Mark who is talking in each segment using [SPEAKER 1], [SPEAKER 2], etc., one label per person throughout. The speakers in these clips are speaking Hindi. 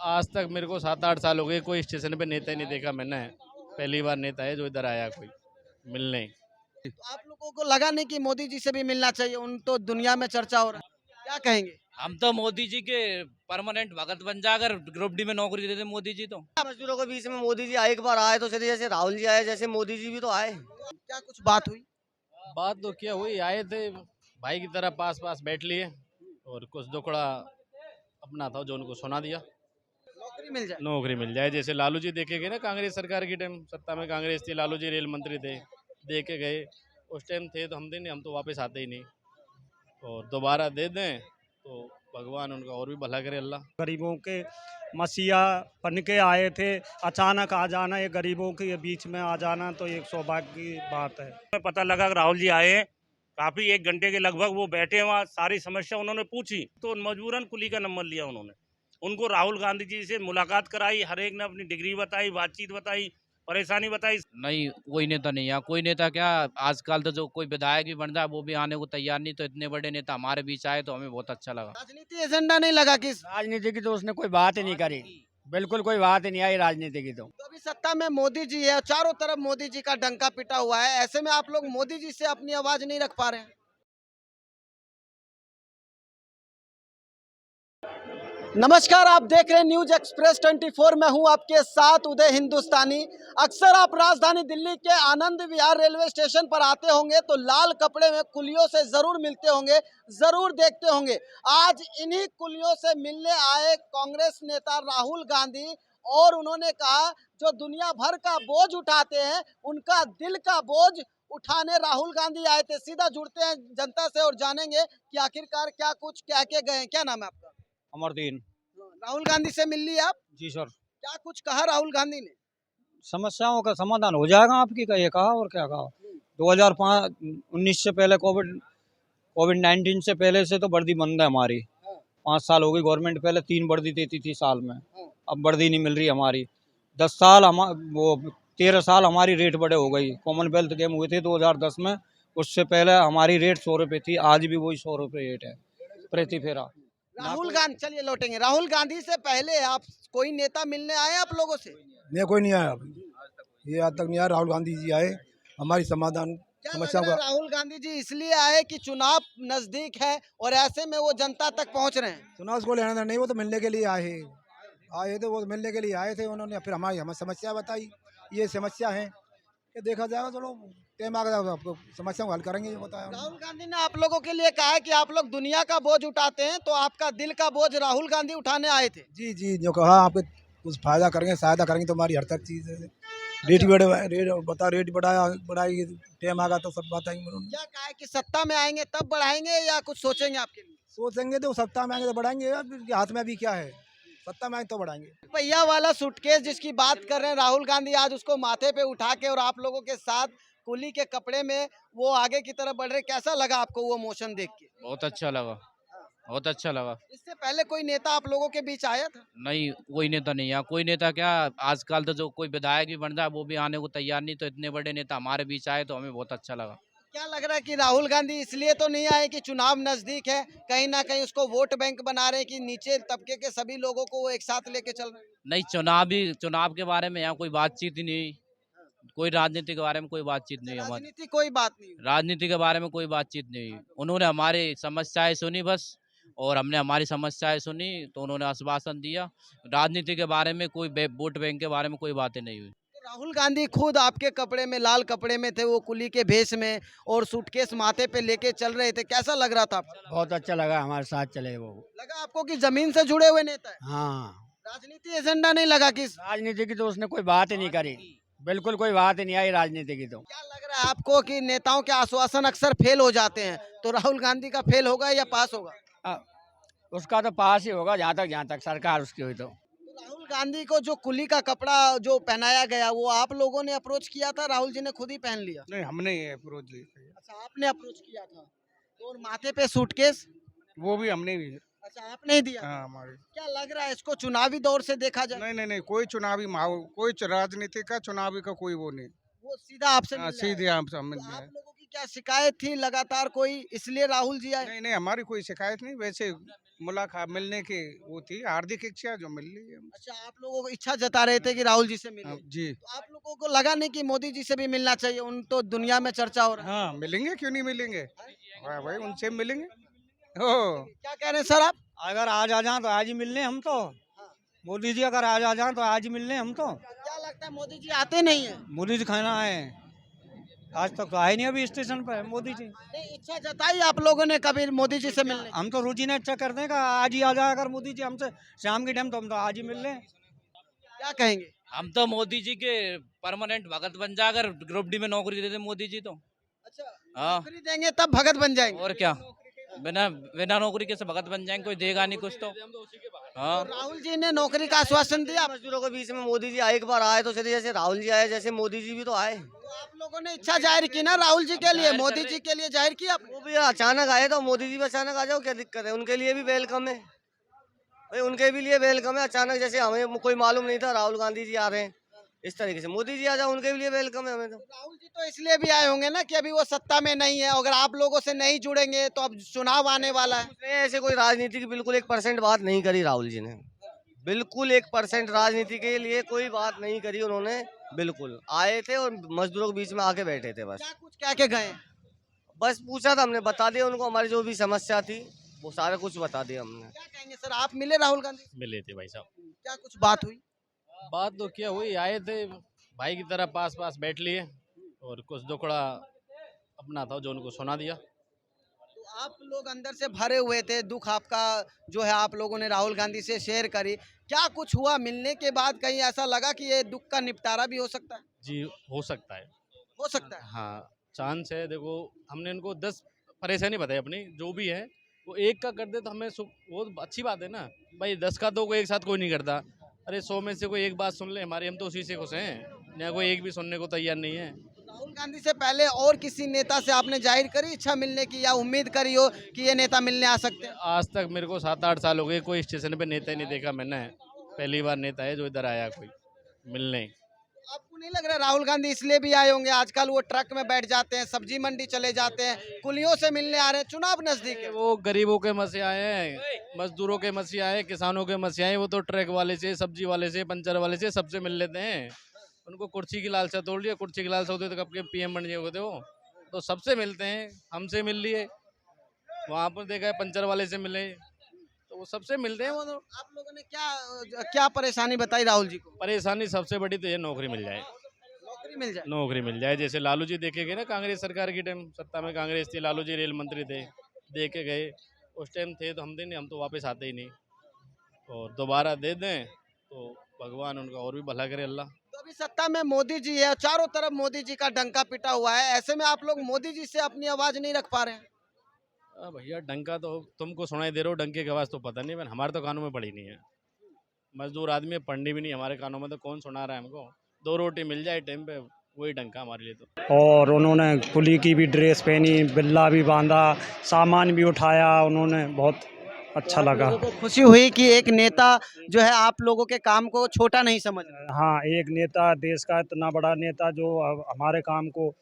[SPEAKER 1] आज तक मेरे को 7-8 साल हो गए, कोई स्टेशन पे नेता ही नहीं देखा मैंने। पहली बार नेता है जो इधर आया कोई मिलने।
[SPEAKER 2] तो आप लोगों को लगा नहीं कि मोदी जी से भी मिलना चाहिए? उन तो दुनिया में चर्चा हो रहा है, क्या कहेंगे?
[SPEAKER 3] हम तो मोदी जी के परमानेंट भगत बन जा, अगर ग्रुप डी में नौकरी दे दे मोदी जी तो।
[SPEAKER 4] मजदूरों के बीच में मोदी जी एक बार आए तो जैसे राहुल जी आए, जैसे मोदी जी भी तो आए।
[SPEAKER 2] क्या कुछ बात हुई?
[SPEAKER 1] बात तो क्या हुई, आए थे भाई की तरह पास पास बैठ लिए और कुछ दुखड़ा अपना था जो उनको सुना दिया।
[SPEAKER 2] नौकरी मिल जाए।
[SPEAKER 1] नौकरी मिल जाए, जैसे लालू जी देखे गए ना कांग्रेस सरकार के टाइम, सत्ता में कांग्रेस थी, लालू जी रेल मंत्री थे, देखे गए उस टाइम थे तो हम दें नहीं, हम तो वापस आते ही नहीं। और दोबारा दे दें तो भगवान उनका और भी भला करे अल्लाह।
[SPEAKER 5] गरीबों के मसीहा बन के आए थे, अचानक आ जाना, ये गरीबों के बीच में आ जाना तो एक सौभाग्य की बात है। पता लगा कि राहुल जी आए, काफी 1 घंटे के लगभग वो बैठे, वहाँ सारी समस्या उन्होंने पूछी तो मजबूरन कुली का नंबर लिया उन्होंने। उनको राहुल गांधी जी से मुलाकात कराई, हर एक ने अपनी डिग्री बताई, बातचीत बताई, परेशानी बताई।
[SPEAKER 3] नहीं, कोई नेता नहीं यहाँ, कोई नेता क्या, आजकल तो जो कोई विधायक भी बन जाए वो भी आने को तैयार नहीं, तो इतने बड़े नेता हमारे बीच आए तो हमें बहुत अच्छा लगा।
[SPEAKER 2] राजनीति एजेंडा नहीं लगा किस?
[SPEAKER 6] राजनीति की तो उसने कोई बात ही नहीं करी, बिल्कुल कोई बात ही नहीं आई राजनीति की तो।
[SPEAKER 2] तो अभी सत्ता में मोदी जी है, चारों तरफ मोदी जी का डंका पिटा हुआ है, ऐसे में आप लोग मोदी जी से अपनी आवाज नहीं रख पा रहे हैं। नमस्कार, आप देख रहे हैं न्यूज एक्सप्रेस 24। मैं हूं आपके साथ उदय हिंदुस्तानी। अक्सर आप राजधानी दिल्ली के आनंद विहार रेलवे स्टेशन पर आते होंगे तो लाल कपड़े में कुलियों से जरूर मिलते होंगे, जरूर देखते होंगे। आज इन्हीं कुलियों से मिलने आए कांग्रेस नेता राहुल गांधी, और उन्होंने कहा जो दुनिया भर का बोझ उठाते हैं उनका दिल का बोझ उठाने राहुल गांधी आए थे। सीधा जुड़ते हैं जनता से और जानेंगे कि आखिरकार क्या कुछ कह के गए। क्या नाम है आपका?
[SPEAKER 5] अमरदीन।
[SPEAKER 2] राहुल गांधी से मिल लिया आप?
[SPEAKER 5] जी सर।
[SPEAKER 2] क्या कुछ कहा राहुल गांधी ने?
[SPEAKER 5] समस्याओं का समाधान हो जाएगा आपकी का ये कहा, और क्या कहा। 2019 से पहले कोविड-19 से पहले से तो वर्दी बंद है हमारी। 5 साल हो गई, गवर्नमेंट पहले 3 वर्दी देती थी साल में, अब वर्दी नहीं मिल रही हमारी। 10 साल वो 13 साल हमारी रेट बढ़े हो गई। कॉमनवेल्थ गेम हुए थे 2010 में, उससे पहले हमारी रेट 100 रुपये थी, आज भी वही 100 रुपये रेट है प्रति फेरा।
[SPEAKER 2] राहुल गांधी, चलिए लौटेंगे। राहुल गांधी से पहले आप कोई नेता मिलने आए आप लोगों से?
[SPEAKER 7] नहीं, कोई नहीं आया अभी, ये आज तक नहीं आया। राहुल गांधी जी आए, हमारी समाधान
[SPEAKER 2] क्या
[SPEAKER 7] समस्याओं
[SPEAKER 2] लग रहा
[SPEAKER 7] का।
[SPEAKER 2] है राहुल गांधी जी इसलिए आए कि चुनाव नजदीक है और ऐसे में वो जनता तक पहुंच रहे हैं?
[SPEAKER 7] चुनाव को लेना नहीं, वो तो मिलने के लिए आए थे, वो मिलने के लिए आए थे। उन्होंने फिर हमारी हमें समस्या बताई, ये समस्या है, ये देखा जाएगा। चलो टाइम आ गया, आपको समस्या को हल करेंगे, ये बताया।
[SPEAKER 2] राहुल गांधी ने आप लोगों के लिए कहा है कि आप लोग दुनिया का बोझ उठाते हैं, तो आपका दिल का बोझ राहुल गांधी उठाने आए थे।
[SPEAKER 7] जी जी, जो कहा आपके कुछ फायदा करेंगे, सहायता करेंगे, तो हमारी हर तक चीज़ है। रेट बढ़ाई, टाइम आ गया तो सब बताएंगे उन्होंने।
[SPEAKER 2] क्या कहा है कि सत्ता में आएंगे तब बढ़ाएंगे या कुछ सोचेंगे आपके लिए?
[SPEAKER 7] सोचेंगे तो सत्ता में आएंगे तो बढ़ाएंगे, अब हाथ में अभी क्या है, सत्ता में आएंगे तो बढ़ाएंगे।
[SPEAKER 2] पहिया वाला सूटकेस जिसकी बात कर रहे हैं राहुल गांधी, आज उसको माथे पे उठा के और आप लोगों के साथ कुली के कपड़े में वो आगे की तरफ बढ़ रहे, कैसा लगा आपको वो मोशन देख के?
[SPEAKER 3] बहुत अच्छा लगा, बहुत अच्छा लगा।
[SPEAKER 2] इससे पहले कोई नेता आप लोगों के बीच आया था?
[SPEAKER 3] नहीं, कोई नेता नहीं यहाँ, कोई नेता क्या, आजकल तो जो कोई विधायक भी बन जाए वो भी आने को तैयार नहीं, तो इतने बड़े नेता हमारे बीच आए तो हमें बहुत अच्छा लगा।
[SPEAKER 2] क्या लग रहा है कि राहुल गांधी इसलिए तो नहीं आए कि चुनाव नजदीक है, कहीं ना कहीं उसको वोट बैंक बना रहे हैं कि नीचे तबके के सभी लोगों को वो एक साथ लेके चल रहे हैं?
[SPEAKER 3] नहीं, चुनाव के बारे में यहाँ कोई बातचीत ही नहीं, कोई राजनीति के बारे में कोई बातचीत नहीं हमारी।
[SPEAKER 2] राजनीति कोई बात नहीं हुई।
[SPEAKER 3] राजनीति के बारे में कोई बातचीत नहीं हुई। उन्होंने हमारी समस्याएं सुनी बस, और हमने हमारी समस्याएं सुनी तो उन्होंने आश्वासन दिया। राजनीति के बारे में वोट बैंक के बारे में कोई बातें नहीं हुई।
[SPEAKER 2] तो राहुल गांधी खुद आपके कपड़े में, लाल कपड़े में थे, वो कुली के भेष में और सूटकेस माथे पे लेके चल रहे थे, कैसा लग रहा था आपको?
[SPEAKER 6] बहुत अच्छा लगा, हमारे साथ चले वो।
[SPEAKER 2] लगा आपको कि जमीन से जुड़े हुए नेता है?
[SPEAKER 6] हाँ,
[SPEAKER 2] राजनीति एजेंडा नहीं लगा किस?
[SPEAKER 6] राजनीति की तो उसने कोई बात ही नहीं करी, बिल्कुल कोई बात ही नहीं आई राजनीति की तो।
[SPEAKER 2] क्या लग रहा है आपको कि नेताओं के आश्वासन अक्सर फेल हो जाते हैं, तो राहुल गांधी का फेल होगा या पास होगा?
[SPEAKER 6] उसका तो पास ही होगा, जहाँ तक सरकार उसकी हुई तो।
[SPEAKER 2] राहुल गांधी को जो कुली का कपड़ा जो पहनाया गया वो आप लोगों ने अप्रोच किया था, राहुल जी ने खुद ही पहन लिया?
[SPEAKER 5] नहीं, हमने ये अप्रोच ली,
[SPEAKER 2] अच्छा, आपने अप्रोच किया था। तो और माथे पे सूटकेस,
[SPEAKER 5] वो भी हमने भी।
[SPEAKER 2] अच्छा आपने ही दिया?
[SPEAKER 5] हाँ, हमारे।
[SPEAKER 2] क्या लग रहा है इसको चुनावी दौर से देखा जाए?
[SPEAKER 5] नहीं, कोई चुनावी माहौल, कोई राजनीति का चुनावी का कोई वो नहीं।
[SPEAKER 2] वो सीधा आपसे मिलने आए।
[SPEAKER 5] सीधे आप समझ
[SPEAKER 2] तो आप
[SPEAKER 5] गए।
[SPEAKER 2] लोगों की क्या शिकायत थी लगातार कोई, इसलिए राहुल जी आए?
[SPEAKER 5] नहीं, हमारी कोई शिकायत नहीं, वैसे
[SPEAKER 8] मुलाकात मिलने की वो थी, हार्दिक इच्छा जो मिल रही है।
[SPEAKER 2] अच्छा, आप लोगों को इच्छा जता रहे थे कि राहुल जी से मिले,
[SPEAKER 8] जी
[SPEAKER 2] तो आप लोगों को लगा नहीं कि मोदी जी से भी मिलना चाहिए? उन तो दुनिया में चर्चा हो रहा है।
[SPEAKER 8] हाँ, मिलेंगे, क्यों नहीं मिलेंगे। वाह भाई, उनसे मिलेंगे। ओ
[SPEAKER 2] क्या कह रहे हैं सर आप?
[SPEAKER 5] अगर आज आ जाए तो आज ही मिलने हम तो। मोदी जी अगर आज आ जाए तो आज ही मिलने हम तो।
[SPEAKER 2] क्या लगता है मोदी जी आते नहीं है?
[SPEAKER 5] मोदी जी खाना आए, आज तक तो आए नहीं अभी स्टेशन पर मोदी जी।
[SPEAKER 2] नहीं, इच्छा जताई आप लोगों ने कभी मोदी जी से मिलने?
[SPEAKER 5] हम तो रोजी ने अच्छा कर देगा, आज ही आ जाए अगर मोदी जी हमसे शाम के टाइम, तो हम तो आज ही मिल लें।
[SPEAKER 2] क्या कहेंगे?
[SPEAKER 3] हम तो मोदी जी के परमानेंट भगत बन जाकर ग्रुप डी में नौकरी दे दे मोदी जी तो।
[SPEAKER 2] अच्छा,
[SPEAKER 3] हाँ,
[SPEAKER 2] नौकरी देंगे तब भगत बन जाएंगे।
[SPEAKER 3] और क्या, बिना बिना नौकरी के से भगत बन जाएंगे, कोई देगा नहीं कुछ तो। हाँ,
[SPEAKER 2] तो राहुल जी ने नौकरी का आश्वासन दिया।
[SPEAKER 4] मजदूरों के बीच में मोदी जी एक बार आए तो चलिए, जैसे राहुल जी आए, जैसे मोदी जी भी तो आए।
[SPEAKER 2] तो आप लोगों ने इच्छा जाहिर की ना राहुल जी के लिए,
[SPEAKER 3] जाहिर कर
[SPEAKER 2] मोदी
[SPEAKER 3] रहे।
[SPEAKER 2] जी के लिए जाहिर किया आपने?
[SPEAKER 4] वो भी अचानक आए तो मोदी जी भी अचानक आ जाओ, क्या दिक्कत है? उनके लिए भी वेलकम है भाई, उनके भी लिए वेलकम है। अचानक जैसे हमें कोई मालूम नहीं था राहुल गांधी जी आ रहे हैं, इस तरीके से मोदी जी आ जाओ, उनके लिए वेलकम है हमें तो।
[SPEAKER 2] राहुल जी तो इसलिए भी आए होंगे ना कि अभी वो सत्ता में नहीं है, अगर आप लोगों से नहीं जुड़ेंगे तो अब चुनाव आने वाला है।
[SPEAKER 4] उसने ऐसे कोई राजनीति की बिल्कुल 1% बात नहीं करी राहुल जी ने, बिल्कुल 1% राजनीति के लिए कोई बात नहीं करी उन्होंने। बिल्कुल आए थे और मजदूरों के बीच में आके बैठे थे, बस
[SPEAKER 2] क्या कुछ कह के गए?
[SPEAKER 4] बस पूछा था हमने, बता दिया उनको हमारी जो भी समस्या थी, वो सारा कुछ बता दिया हमने।
[SPEAKER 2] क्या कहेंगे सर, आप मिले राहुल गांधी से?
[SPEAKER 1] मिले थे भाई साहब।
[SPEAKER 2] क्या कुछ बात हुई?
[SPEAKER 1] बात तो क्या हुई, आए थे भाई की तरह, पास पास बैठ लिए और कुछ दुखड़ा अपना था जो उनको सुना दिया।
[SPEAKER 2] तो आप लोग अंदर से भरे हुए थे, दुख आपका जो है आप लोगों ने राहुल गांधी से शेयर करी। क्या कुछ हुआ मिलने के बाद? कहीं ऐसा लगा कि ये दुख का निपटारा भी हो सकता है?
[SPEAKER 1] जी, हो सकता है।
[SPEAKER 2] हो सकता है।
[SPEAKER 1] हाँ, चांस है। देखो, हमने इनको 10 परेशानी बताई अपनी, जो भी है वो एक का कर दे तो हमें सुख, वो अच्छी बात है ना भाई। 10 का तो कोई एक साथ कोई नहीं करता। अरे 100 में से कोई एक बात सुन ले हमारी, हम तो उसी से खुश हैं। यहाँ कोई एक भी सुनने को तैयार नहीं है।
[SPEAKER 2] राहुल गांधी से पहले और किसी नेता से आपने जाहिर करी इच्छा मिलने की, या उम्मीद करी हो कि ये नेता मिलने आ सकते हैं?
[SPEAKER 1] आज तक मेरे को 7-8 साल हो गए, कोई स्टेशन पे नेता ही नहीं देखा मैंने। पहली बार नेता है जो इधर आया कोई मिलने।
[SPEAKER 2] आपको नहीं लग रहा राहुल गांधी इसलिए भी आए होंगे? आजकल वो ट्रक में बैठ जाते हैं, सब्जी मंडी चले जाते हैं, कुलियों से मिलने आ रहे हैं, चुनाव नजदीक है।
[SPEAKER 1] वो गरीबों के मसीहा हैं, मजदूरों के मसीहा हैं, किसानों के मसीहा हैं। वो तो ट्रक वाले से, सब्जी वाले से, पंचर वाले से, सबसे मिल लेते हैं। उनको कुर्सी की लालसा तोड़ लिया, कुर्सी की लालसा होती तो कब के पीएम बन गए होते वो। तो सबसे मिलते हैं, हमसे मिल लिए, वहाँ पर देखा है पंचर वाले से मिले, तो वो सबसे मिलते हैं वो तो।
[SPEAKER 2] आप लोगों ने क्या क्या परेशानी बताई राहुल जी को?
[SPEAKER 1] परेशानी सबसे बड़ी तो ये नौकरी मिल जाए,
[SPEAKER 2] नौकरी मिल जाए।
[SPEAKER 1] नौकरी मिल जाए। जैसे लालू जी देखे गए ना, कांग्रेस सरकार की टाइम सत्ता में कांग्रेस थी, लालू जी रेल मंत्री थे, देखे गए उस टाइम थे तो हम दें, हम तो वापस आते ही नहीं। और दोबारा दे दें तो भगवान उनका और भी भला करे अल्लाह।
[SPEAKER 2] तो अभी सत्ता में मोदी जी है, चारों तरफ मोदी जी का डंका पिटा हुआ है, ऐसे में आप लोग मोदी जी से अपनी आवाज नहीं रख पा रहे हैं?
[SPEAKER 1] भैया डंका तो तुमको सुनाई दे रहा हो, डंके की आवाज़ तो पता नहीं, पर हमारे तो कानों में पड़ी नहीं है। मजदूर आदमी है, पढ़नी भी नहीं हमारे कानों में, तो कौन सुना रहा है हमको। 2 रोटी मिल जाए टाइम पे, वही डंका हमारे लिए तो।
[SPEAKER 5] और उन्होंने कुली की भी ड्रेस पहनी, बिल्ला भी बांधा, सामान भी उठाया, उन्होंने बहुत अच्छा लगा।
[SPEAKER 2] लोगों को खुशी हुई कि एक नेता जो है आप लोगों के काम को छोटा नहीं समझ रहा।
[SPEAKER 5] हाँ, एक नेता, देश का इतना बड़ा नेता जो हमारे काम को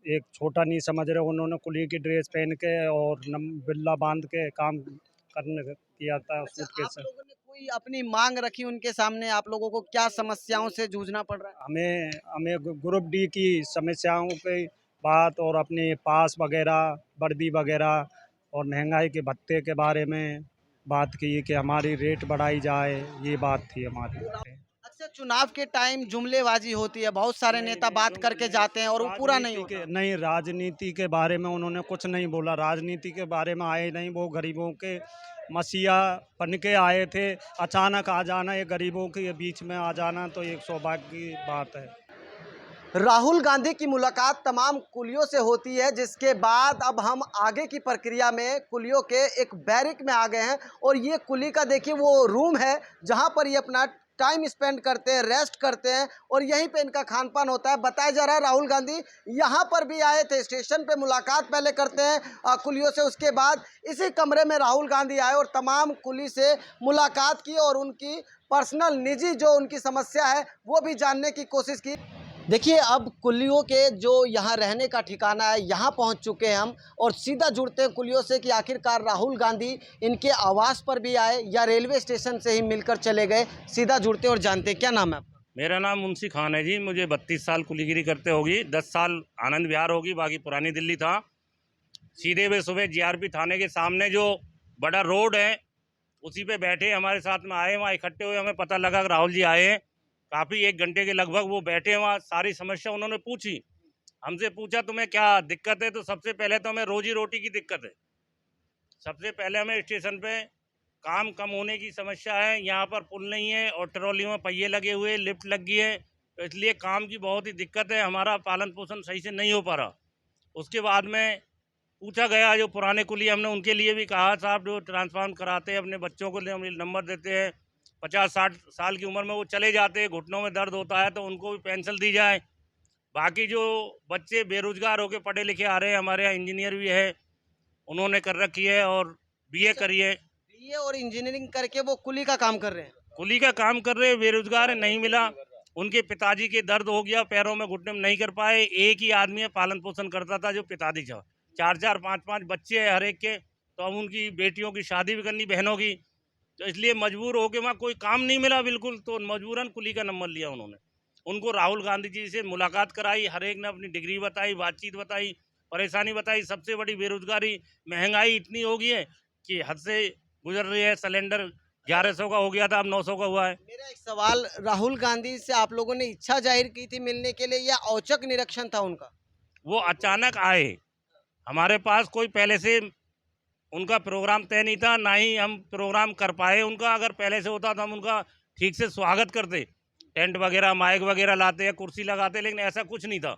[SPEAKER 5] एक छोटा नहीं समझ रहे, उन्होंने कुली की ड्रेस पहन के और बिल्ला बांध के काम करने किया था।
[SPEAKER 2] अच्छा,
[SPEAKER 5] सूटकेस
[SPEAKER 2] आप
[SPEAKER 5] से
[SPEAKER 2] लोगों ने कोई अपनी मांग रखी उनके सामने? आप लोगों को क्या समस्याओं से जूझना पड़ रहा है?
[SPEAKER 5] हमें हमें ग्रुप डी की समस्याओं की बात, और अपने पास वगैरह, वर्दी वगैरह, और महंगाई के भत्ते के बारे में बात की कि हमारी रेट बढ़ाई जाए, ये बात थी हमारी।
[SPEAKER 2] अक्सर चुनाव के टाइम जुमलेबाजी होती है, बहुत सारे नेता बात करके जाते हैं और वो पूरा नहीं होता।
[SPEAKER 5] नहीं, राजनीति के बारे में उन्होंने कुछ नहीं बोला, राजनीति के बारे में आए नहीं। वो गरीबों के मसीहा बन के आए थे, अचानक आ जाना, ये गरीबों के बीच में आ जाना तो एक सौभाग्य की बात है।
[SPEAKER 2] राहुल गांधी की मुलाकात तमाम कुलियों से होती है, जिसके बाद अब हम आगे की प्रक्रिया में कुलियों के एक बैरिक में आ गए हैं। और ये कुली का देखिए वो रूम है जहां पर ये अपना टाइम स्पेंड करते हैं, रेस्ट करते हैं, और यहीं पे इनका खान पान होता है। बताया जा रहा है राहुल गांधी यहाँ पर भी आए थे, स्टेशन पे मुलाकात पहले करते हैं कुलियों से, उसके बाद इसी कमरे में राहुल गांधी आए और तमाम कुली से मुलाकात की और उनकी पर्सनल निजी जो उनकी समस्या है वो भी जानने की कोशिश की। देखिए अब कुलियों के जो यहाँ रहने का ठिकाना है, यहाँ पहुँच चुके हैं हम और सीधा जुड़ते हैं कुलियों से कि आखिरकार राहुल गांधी इनके आवास पर भी आए या रेलवे स्टेशन से ही मिलकर चले गए। सीधा जुड़ते हैं और जानते हैं। क्या नाम है आपका?
[SPEAKER 9] मेरा नाम मुंशी खान है जी। मुझे 32 साल कुलीगिरी करते होगी, 10 साल आनंद विहार होगी, बाकी पुरानी दिल्ली था। सीधे वे सुबह जीआरपी थाने के सामने जो बड़ा रोड है उसी पे बैठे हमारे साथ में आए, वहाँ इकट्ठे हुए। हमें पता लगा कि राहुल जी आए हैं। काफ़ी 1 घंटे के लगभग वो बैठे, वहाँ सारी समस्या उन्होंने पूछी। हमसे पूछा तुम्हें क्या दिक्कत है, तो सबसे पहले तो हमें रोजी रोटी की दिक्कत है। सबसे पहले हमें स्टेशन पे काम कम होने की समस्या है। यहाँ पर पुल नहीं है और ट्रॉली में पहिए लगे हुए, लिफ्ट लगी है, तो इसलिए काम की बहुत ही दिक्कत है। हमारा पालन पोषण सही से नहीं हो पा रहा। उसके बाद में पूछा गया, जो पुराने कुली हमने उनके लिए भी कहा, साहब जो ट्रांसफार्म कराते हैं अपने बच्चों को लिए हम नंबर देते हैं, 50-60 साल की उम्र में वो चले जाते हैं, घुटनों में दर्द होता है, तो उनको भी पेंशन दी जाए। बाकी जो बच्चे बेरोजगार होकर पढ़े लिखे आ रहे हैं, हमारे यहाँ इंजीनियर भी है, उन्होंने कर रखी है और बीए करी है।
[SPEAKER 2] बीए और इंजीनियरिंग करके वो कुली का काम कर रहे हैं।
[SPEAKER 9] कुली का काम कर रहे, बेरोजगार है, नहीं मिला। उनके पिताजी के दर्द हो गया, पैरों में घुटने में नहीं कर पाए। एक ही आदमी पालन पोषण करता था जो पिताजी था। 4-4 5-5 बच्चे हैं हर एक के, तो अब उनकी बेटियों की शादी भी करनी, बहनों की, तो इसलिए मजबूर होकर वहाँ कोई काम नहीं मिला बिल्कुल, तो मजबूरन कुली का नंबर लिया उन्होंने। उनको राहुल गांधी जी से मुलाकात कराई, हर एक ने अपनी डिग्री बताई, बातचीत बताई, परेशानी बताई। सबसे बड़ी बेरोजगारी, महंगाई इतनी हो गई है कि हद से गुजर रही है। सिलेंडर 1100 का हो गया था, अब 900 का हुआ है।
[SPEAKER 2] मेरा एक सवाल, राहुल गांधी से आप लोगों ने इच्छा जाहिर की थी मिलने के लिए या औचक निरीक्षण था उनका?
[SPEAKER 9] वो अचानक आए, हमारे पास कोई पहले से उनका प्रोग्राम तय नहीं था, ना ही हम प्रोग्राम कर पाए उनका। अगर पहले से होता तो हम उनका ठीक से स्वागत करते, टेंट वगैरह, माइक वगैरह लाते या कुर्सी लगाते, लेकिन ऐसा कुछ नहीं था।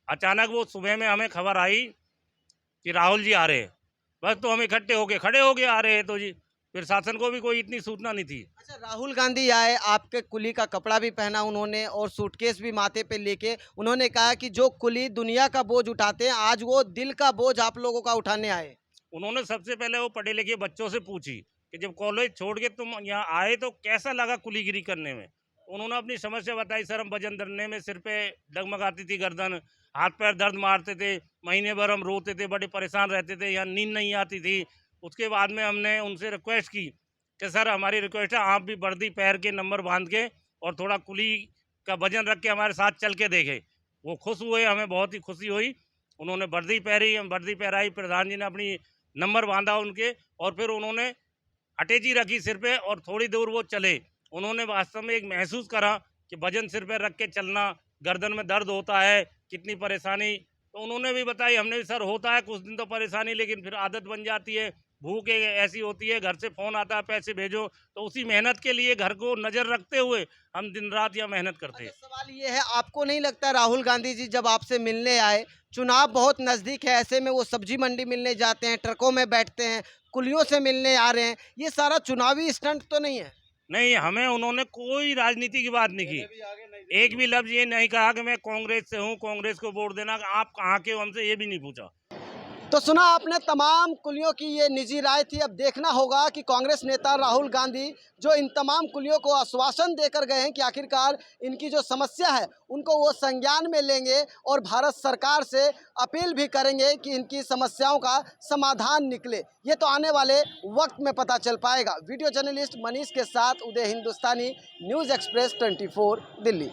[SPEAKER 9] अचानक वो सुबह में हमें खबर आई कि राहुल जी आ रहे हैं, बस तो हम इकट्ठे होके खड़े होके आ रहे हैं, तो जी फिर शासन को भी कोई इतनी सूचना नहीं थी।
[SPEAKER 2] अच्छा, राहुल गांधी आए, आपके कुली का कपड़ा भी पहना उन्होंने और सूटकेस भी माथे पे लेके उन्होंने कहा कि जो कुली दुनिया का बोझ उठाते हैं, आज वो दिल का बोझ आप लोगों का उठाने आए।
[SPEAKER 9] उन्होंने सबसे पहले वो पढ़े लिखे बच्चों से पूछी कि जब कॉलेज छोड़ के तुम यहाँ आए तो कैसा लगा कुलीगिरी करने में। उन्होंने अपनी समस्या बताई। सर हम वजन धरने में सिर पे डगमगाती थी गर्दन, हाथ पैर दर्द मारते थे, महीने भर हम रोते थे, बड़े परेशान रहते थे, यहाँ नींद नहीं आती थी। उसके बाद में हमने उनसे रिक्वेस्ट की कि सर हमारी रिक्वेस्ट है आप भी वर्दी पैर के नंबर बांध के और थोड़ा कुली का वजन रख के हमारे साथ चल के देखे। वो खुश हुए, हमें बहुत ही खुशी हुई। उन्होंने वर्दी पहरी, हम वर्दी पहराई, प्रधान जी ने अपनी नंबर बांधा उनके, और फिर उन्होंने अटैची रखी सिर पे और थोड़ी दूर वो चले। उन्होंने वास्तव में एक महसूस करा कि वजन सिर पे रख के चलना, गर्दन में दर्द होता है, कितनी परेशानी। तो उन्होंने भी बताई, हमने भी सर होता है कुछ दिन तो परेशानी, लेकिन फिर आदत बन जाती है। भूख ऐसी होती है, घर से फ़ोन आता है पैसे भेजो, तो उसी मेहनत के लिए घर को नज़र रखते हुए हम दिन रात यहाँ मेहनत करते हैं।
[SPEAKER 2] सवाल ये है, आपको नहीं लगता राहुल गांधी जी जब आपसे मिलने आए, चुनाव बहुत नज़दीक है, ऐसे में वो सब्जी मंडी मिलने जाते हैं, ट्रकों में बैठते हैं, कुलियों से मिलने आ रहे हैं, ये सारा चुनावी स्टंट तो नहीं है?
[SPEAKER 9] नहीं, हमें उन्होंने कोई राजनीति की बात नहीं की। एक भी लफ्ज़ ये नहीं कहा कि मैं कांग्रेस से हूँ, कांग्रेस को वोट देना, आप कहाँ के हो, हमसे ये भी नहीं पूछा।
[SPEAKER 2] तो सुना आपने तमाम कुलियों की ये निजी राय थी। अब देखना होगा कि कांग्रेस नेता राहुल गांधी जो इन तमाम कुलियों को आश्वासन देकर गए हैं कि आखिरकार इनकी जो समस्या है उनको वो संज्ञान में लेंगे और भारत सरकार से अपील भी करेंगे कि इनकी समस्याओं का समाधान निकले। ये तो आने वाले वक्त में पता चल पाएगा। वीडियो जर्नलिस्ट मनीष के साथ उदय हिंदुस्तानी, न्यूज़ एक्सप्रेस 24 दिल्ली।